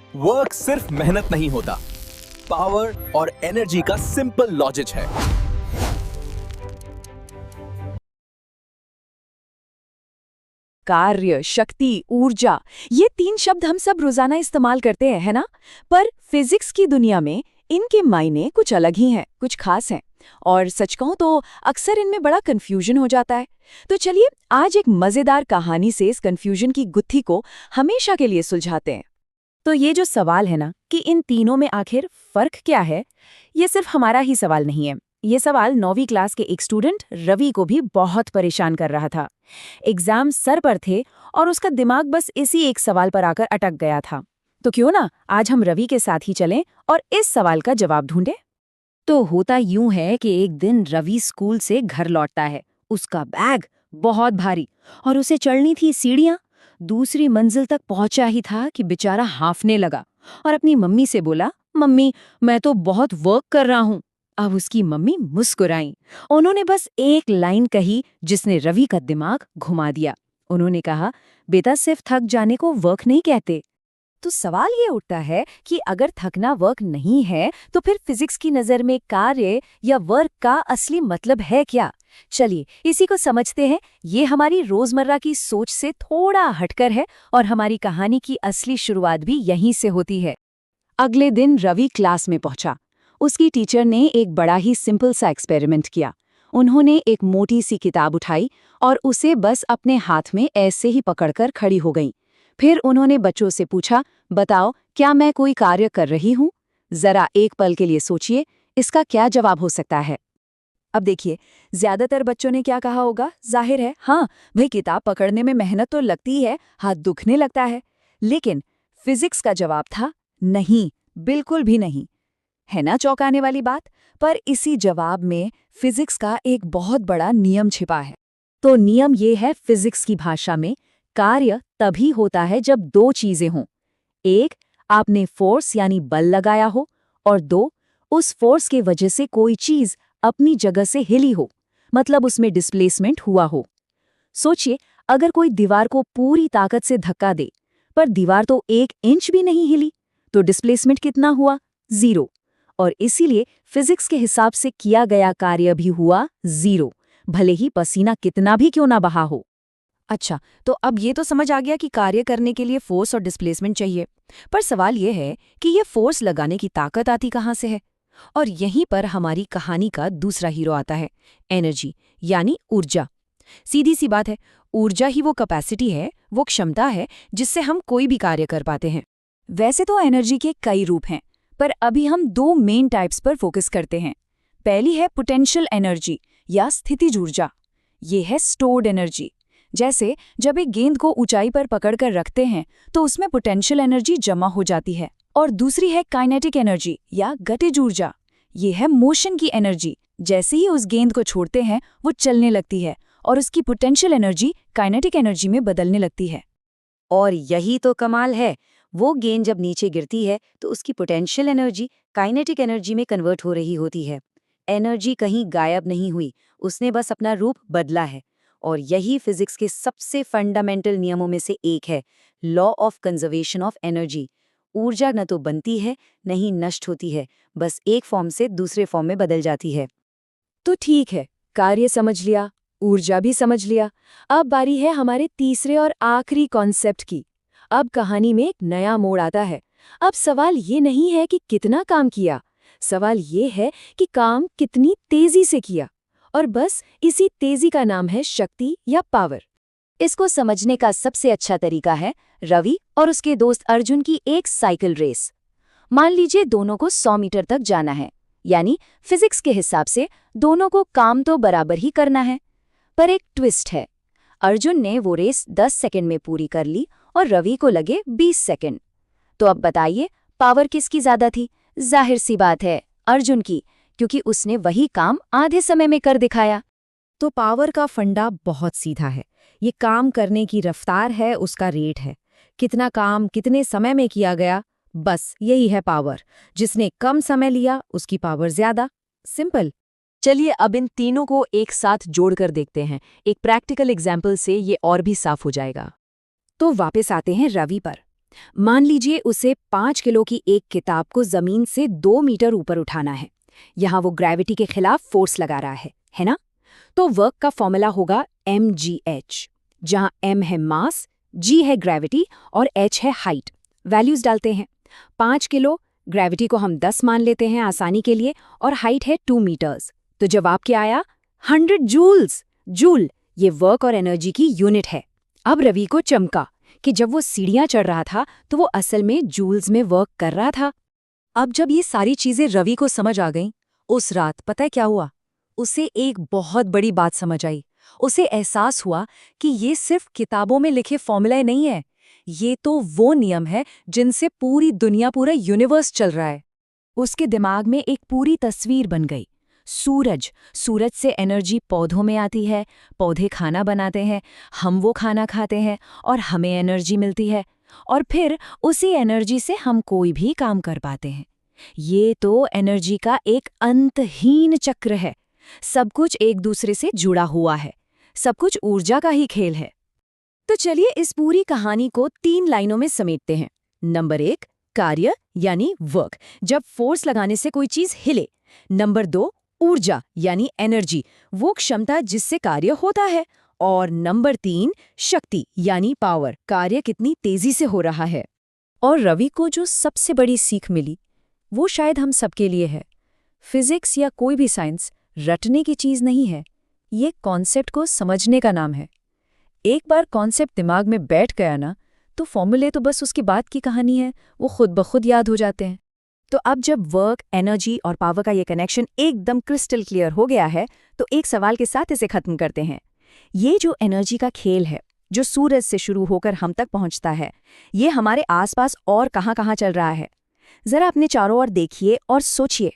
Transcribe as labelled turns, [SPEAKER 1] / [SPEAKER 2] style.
[SPEAKER 1] Work सिर्फ मेहनत नहीं होता, पावर और एनर्जी का सिंपल लॉजिक है।
[SPEAKER 2] कार्य, शक्ति, ऊर्जा, ये 3 शब्द हम सब रोजाना इस्तेमाल करते हैं, है ना? पर फिजिक्स की दुनिया में इनके मायने कुछ अलग ही हैं, कुछ खास हैं। और सच कहूं तो अक्सर इनमें बड़ा कंफ्यूजन हो जाता है। तो चलिए आज एक मजेदार कहानी से इस कंफ्यूजन की गुत्थी को हमेशा के लिए सुलझाते हैं। तो ये जो सवाल है ना कि इन तीनों में आखिर फर्क क्या है, ये सिर्फ हमारा ही सवाल नहीं है। ये सवाल 9वीं क्लास के एक स्टूडेंट रवि को भी बहुत परेशान कर रहा था। एग्जाम सर पर थे और उसका दिमाग बस इसी एक सवाल पर आकर अटक गया था। तो क्यों ना आज हम रवि के साथ ही चलें और इस सवाल का जवाब ढूंढें। तो होता यूं है कि एक दिन रवि स्कूल से घर लौटता है। उसका बैग बहुत भारी और उसे चढ़नी थी सीढ़ियां। दूसरी मंजिल तक पहुंचा ही था कि बेचारा हांफने लगा और अपनी मम्मी से बोला, मम्मी मैं तो बहुत वर्क कर रहा हूं। अब उसकी मम्मी मुस्कुराईं। उन्होंने बस एक लाइन कही जिसने रवि का दिमाग घुमा दिया। उन्होंने कहा, बेटा सिर्फ थक जाने को वर्क नहीं कहते। तो सवाल ये उठता है कि अगर थकना वर्क नहीं है तो फिर फिजिक्स की नज़र में कार्य या वर्क का असली मतलब है क्या? चलिए इसी को समझते हैं। ये हमारी रोजमर्रा की सोच से थोड़ा हटकर है और हमारी कहानी की असली शुरुआत भी यहीं से होती है। अगले दिन रवि क्लास में पहुंचा। उसकी टीचर ने एक बड़ा ही सिंपल सा एक्सपेरिमेंट किया। उन्होंने एक मोटी सी किताब उठाई और उसे बस अपने हाथ में ऐसे ही पकड़कर खड़ी हो गई। फिर उन्होंने बच्चों से पूछा, बताओ क्या मैं कोई कार्य कर रही हूँ? जरा एक पल के लिए सोचिए, इसका क्या जवाब हो सकता है? अब देखिए, ज्यादातर बच्चों ने क्या कहा होगा? जाहिर है, हाँ भाई किताब पकड़ने में मेहनत तो लगती है, हाथ दुखने लगता है। लेकिन फिजिक्स का जवाब था नहीं, बिल्कुल भी नहीं। है ना चौंकाने वाली बात? पर इसी जवाब में फिजिक्स का एक बहुत बड़ा नियम छिपा है। तो नियम ये है फिजिक्स की भाषा में, कार्य तभी होता है जब 2 चीजें हों। एक, आपने फोर्स यानी बल लगाया हो, और 2, उस फोर्स के वजह से कोई चीज अपनी जगह से हिली हो, मतलब उसमें डिस्प्लेसमेंट हुआ हो। सोचिए, अगर कोई दीवार को पूरी ताकत से धक्का दे, पर दीवार तो 1 इंच भी नहीं हिली, तो डिस्प्लेसमेंट कितना हुआ? 0। और इसीलिए फिजिक्स के हिसाब से किया गया कार्य भी हुआ 0, भले ही पसीना कितना भी क्यों ना बहा हो। अच्छा, तो अब ये तो समझ आ गया कि कार्य करने के लिए फोर्स और डिस्प्लेसमेंट चाहिए। पर सवाल ये है कि ये फोर्स लगाने की ताकत आती कहाँ से है? और यहीं पर हमारी कहानी का दूसरा हीरो आता है, एनर्जी यानी ऊर्जा। सीधी सी बात है, ऊर्जा ही वो कैपेसिटी है, वो क्षमता है जिससे हम कोई भी कार्य कर पाते हैं। वैसे तो एनर्जी के कई रूप हैं, पर अभी हम 2 मेन टाइप्स पर फोकस करते हैं। पहली है पोटेंशियल एनर्जी या स्थितिज ऊर्जा। ये है स्टोर्ड एनर्जी। जैसे जब एक गेंद को ऊंचाई पर पकड़कर रखते हैं तो उसमें पोटेंशियल एनर्जी जमा हो जाती है। और दूसरी है काइनेटिक एनर्जी या गतिज ऊर्जा। ये है मोशन की एनर्जी। जैसे ही उस गेंद को छोड़ते हैं वो चलने लगती है और उसकी पोटेंशियल एनर्जी काइनेटिक एनर्जी में बदलने लगती है। और यही तो कमाल है, वो गेंद जब नीचे गिरती है तो उसकी पोटेंशियल एनर्जी काइनेटिक एनर्जी में कन्वर्ट हो रही होती है। एनर्जी कहीं गायब नहीं हुई, उसने बस अपना रूप बदला है। और यही फिजिक्स के सबसे फंडामेंटल नियमों में से एक है, law of conservation of energy. ऊर्जा न तो बनती है न ही नष्ट होती है, बस एक फॉर्म से दूसरे फॉर्म में बदल जाती है। तो ठीक है, कार्य समझ लिया, ऊर्जा भी समझ लिया। अब बारी है हमारे तीसरे और आखिरी कॉन्सेप्ट की। अब कहानी में एक नया मोड़ आता है। अब सवाल ये नहीं है कि कितना काम किया, सवाल ये है कि काम कितनी तेजी से किया। और बस इसी तेजी का नाम है शक्ति या पावर। इसको समझने का सबसे अच्छा तरीका है रवि और उसके दोस्त अर्जुन की एक साइकिल रेस। मान लीजिए दोनों को 100 मीटर तक जाना है, यानी फिजिक्स के हिसाब से दोनों को काम तो बराबर ही करना है। पर एक ट्विस्ट है, अर्जुन ने वो रेस 10 सेकंड में पूरी कर ली और रवि को लगे 20 सेकंड। तो अब बताइए पावर किसकी ज्यादा थी? जाहिर सी बात है अर्जुन की, क्योंकि उसने वही काम आधे समय में कर दिखाया। तो पावर का फंडा बहुत सीधा है। ये काम करने की रफ्तार है, उसका रेट है। कितना काम कितने समय में किया गया, बस यही है पावर। जिसने कम समय लिया उसकी पावर ज्यादा। सिंपल। चलिए अब इन तीनों को एक साथ जोड़कर देखते हैं। एक प्रैक्टिकल एग्जाम्पल से ये और भी साफ हो जाएगा। तो वापस आते हैं रवि पर। मान लीजिए उसे 5 किलो की एक किताब को जमीन से 2 मीटर ऊपर उठाना है। यहाँ वो ग्रेविटी के खिलाफ फोर्स लगा रहा है ना? तो वर्क का फॉर्मूला होगा mgh, जहाँ m है मास, g है ग्रेविटी और h है हाइट। वैल्यूज डालते हैं। 5 किलो, ग्रेविटी को हम 10 मान लेते हैं आसानी के लिए, और हाइट है 2 मीटर्स। तो जवाब क्या आया? 100 जूल्स। जूल ये वर्क और एनर्जी की यूनिट है। अब रवि को चमका कि जब वो सीढ़ियां चढ़ रहा था तो वो असल में जूल्स में वर्क कर रहा था। अब जब ये सारी चीजें रवि को समझ आ गईं, उस रात पता है क्या हुआ? उसे एक बहुत बड़ी बात समझ आई। उसे एहसास हुआ कि ये सिर्फ किताबों में लिखे फॉर्मूले नहीं है, ये तो वो नियम है जिनसे पूरी दुनिया, पूरा यूनिवर्स चल रहा है। उसके दिमाग में एक पूरी तस्वीर बन गई। सूरज से एनर्जी पौधों में आती है, पौधे खाना बनाते हैं, हम वो खाना खाते हैं और हमें एनर्जी मिलती है, और फिर उसी एनर्जी से हम कोई भी काम कर पाते हैं। ये तो एनर्जी का एक अंतहीन चक्र है। सब कुछ एक दूसरे से जुड़ा हुआ है, सब कुछ ऊर्जा का ही खेल है। तो चलिए इस पूरी कहानी को 3 लाइनों में समेटते हैं। नंबर 1, कार्य यानी वर्क, जब फोर्स लगाने से कोई चीज हिले। नंबर 2, ऊर्जा यानी एनर्जी, वो क्षमता जिससे कार्य होता है। और नंबर 3, शक्ति यानी पावर, कार्य कितनी तेजी से हो रहा है। और रवि को जो सबसे बड़ी सीख मिली वो शायद हम सबके लिए है। फिजिक्स या कोई भी साइंस रटने की चीज नहीं है, ये कॉन्सेप्ट को समझने का नाम है। एक बार कॉन्सेप्ट दिमाग में बैठ गया ना, तो फॉर्मूले तो बस उसकी बात की कहानी है, वो खुद ब खुद याद हो जाते हैं। तो अब जब वर्क, एनर्जी और पावर का ये कनेक्शन एकदम क्रिस्टल क्लियर हो गया है, तो एक सवाल के साथ इसे खत्म करते हैं। ये जो एनर्जी का खेल है, जो सूरज से शुरू होकर हम तक पहुंचता है, ये हमारे आसपास और कहाँ-कहाँ चल रहा है? जरा अपने चारों ओर देखिए और सोचिए।